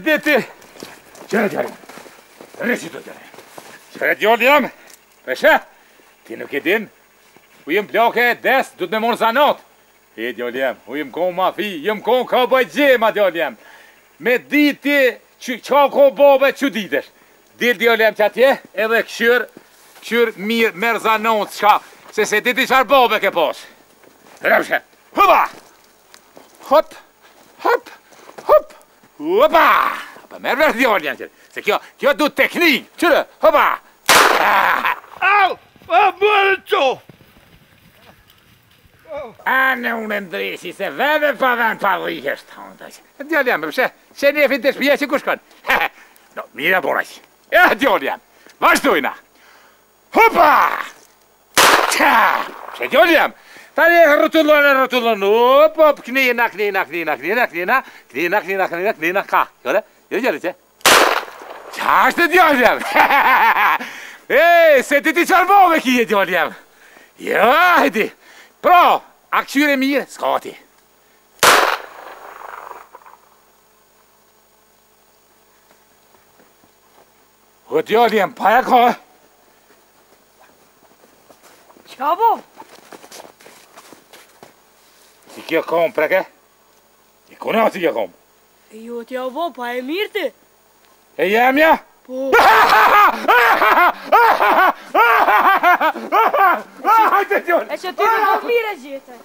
Dhe ti. Qëre djallim. Rësi të djallim. Qëre djallim. Peshe. Ti nuk e din. U jem plake des, du të me morë zanat. E djallim. U jem kon ma fi. Jem kon ka bëjgjema djallim. Me diti. Qa ko bobe që ditesh. Dil djallim që atje. Edhe këshyr mirë merë zanat. Se diti qar bobe ke pas. Rëmshe. Hëba. Hop. Hop. Hop. Hëba. Pa merë vërë djallim që. Se kjo du teknik. Qërë. Hëba. Au. Bërë qo. Anë unë ndrisi se veve pa vend pa dhikesht. Djallim, pëse, që një fin të shpije që ku shkon? No, mire boraj. Djallim, vazhdojna. Hopa! Që djallim, tani rëtullon, hop, knina, ka, jore? Jo djallim që? Qa është djallim? Se ti qarbove kje djallim. Jo, hajdi. Pra, a këqyre mirë, s'ka ti. O djallim, pa e ka. Qa bo? Si kjo kom, preke? I kuna si kjo kom? Jo t'ja bo, pa e mirë ti. E jemja? Po. Hajde djallim. E që ty në mirë e gjithë.